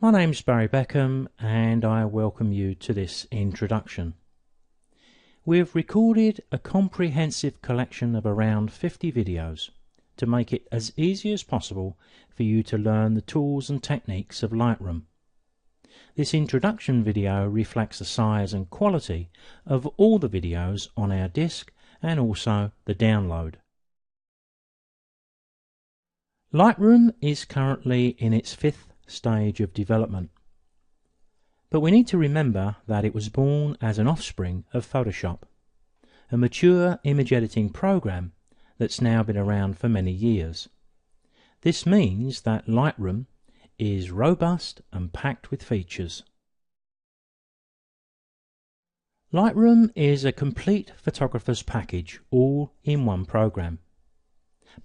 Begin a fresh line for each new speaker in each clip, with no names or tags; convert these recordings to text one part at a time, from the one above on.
My name's Beckham and I welcome you to this introduction. We've recorded a comprehensive collection of around 50 videos to make it as easy as possible for you to learn the tools and techniques of Lightroom. This introduction video reflects the size and quality of all the videos on our disk and also the download. Lightroom is currently in its 5th stage of development, but we need to remember that it was born as an offspring of Photoshop, a mature image editing program that's now been around for many years. This means that Lightroom is robust and packed with features. Lightroom is a complete photographer's package all in one program.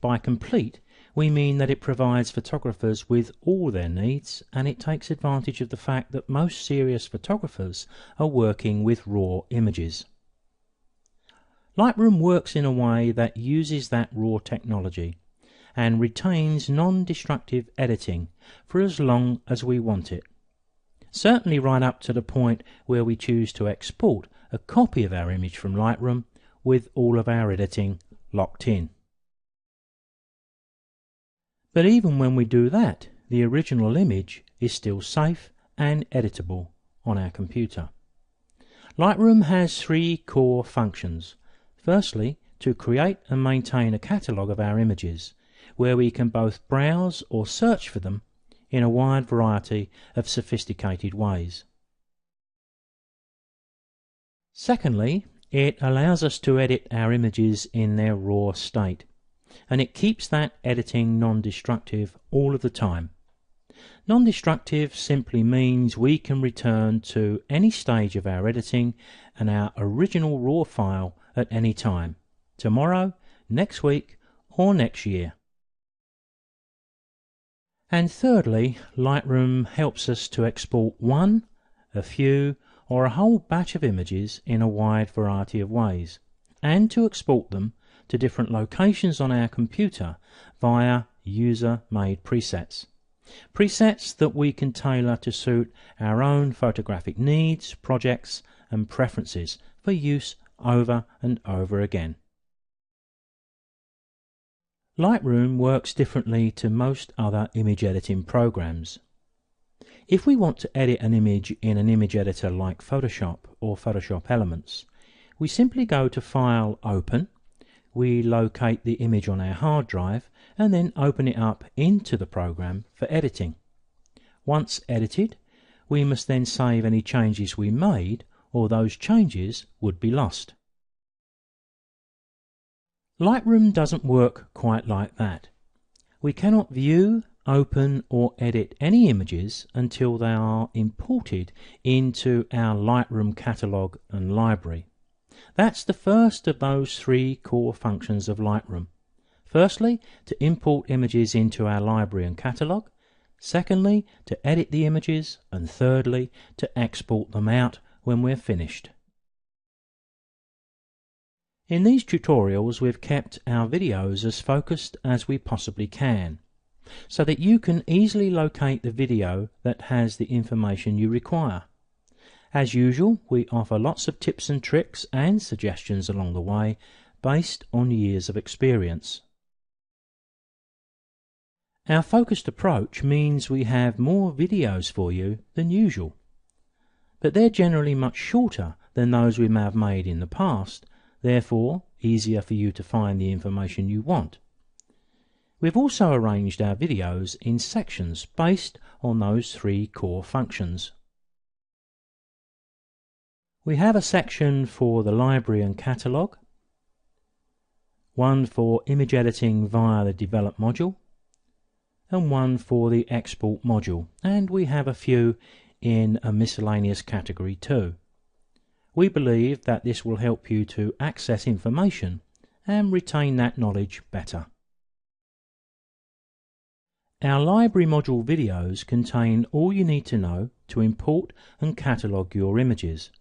By complete, we mean that it provides photographers with all their needs, and it takes advantage of the fact that most serious photographers are working with raw images. Lightroom works in a way that uses that raw technology and retains non-destructive editing for as long as we want it. Certainly right up to the point where we choose to export a copy of our image from Lightroom with all of our editing locked in. But even when we do that, the original image is still safe and editable on our computer. Lightroom has 3 core functions. Firstly, to create and maintain a catalogue of our images, where we can both browse or search for them in a wide variety of sophisticated ways. Secondly, it allows us to edit our images in their raw state, and it keeps that editing non-destructive all of the time. Non-destructive simply means we can return to any stage of our editing and our original raw file at any time, tomorrow, next week, or next year. And thirdly, Lightroom helps us to export one, a few, or a whole batch of images in a wide variety of ways, and to export them to different locations on our computer via user-made presets. Presets that we can tailor to suit our own photographic needs, projects, and preferences for use over and over again. Lightroom works differently to most other image editing programs. If we want to edit an image in an image editor like Photoshop or Photoshop Elements, we simply go to File, Open. We locate the image on our hard drive and then open it up into the program for editing. Once edited, we must then save any changes we made, or those changes would be lost. Lightroom doesn't work quite like that. We cannot view, open or edit any images until they are imported into our Lightroom catalogue and library. That's the first of those 3 core functions of Lightroom. Firstly, to import images into our library and catalogue. Secondly, to edit the images. And thirdly, to export them out when we're finished. In these tutorials, we've kept our videos as focused as we possibly can, so that you can easily locate the video that has the information you require. As usual, we offer lots of tips and tricks and suggestions along the way based on years of experience. Our focused approach means we have more videos for you than usual, but they're generally much shorter than those we may have made in the past, therefore easier for you to find the information you want. We've also arranged our videos in sections based on those 3 core functions. We have a section for the library and catalogue, one for image editing via the develop module, and one for the export module, and we have a few in a miscellaneous category too. We believe that this will help you to access information and retain that knowledge better. Our library module videos contain all you need to know to import and catalogue your images.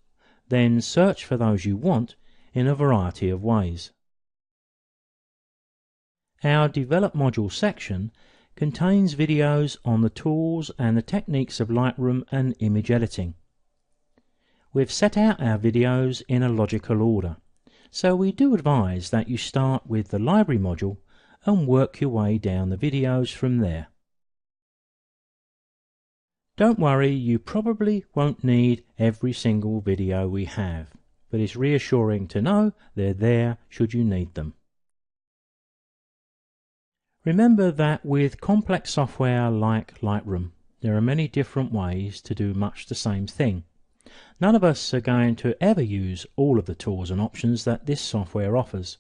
Then search for those you want in a variety of ways. Our Develop module section contains videos on the tools and the techniques of Lightroom and image editing. We've set out our videos in a logical order, so we do advise that you start with the library module and work your way down the videos from there. Don't worry, you probably won't need every single video we have, but it's reassuring to know they're there should you need them. Remember that with complex software like Lightroom, there are many different ways to do much the same thing. None of us are going to ever use all of the tools and options that this software offers.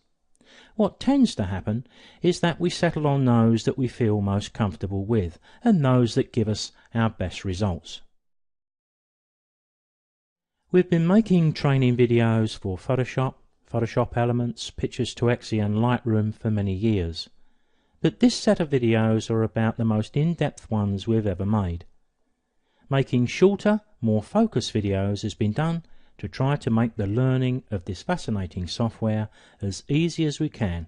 What tends to happen is that we settle on those that we feel most comfortable with and those that give us our best results. We've been making training videos for Photoshop, Photoshop Elements, Pictures 2xe and Lightroom for many years. But this set of videos are about the most in-depth ones we've ever made. Making shorter, more focused videos has been done to try to make the learning of this fascinating software as easy as we can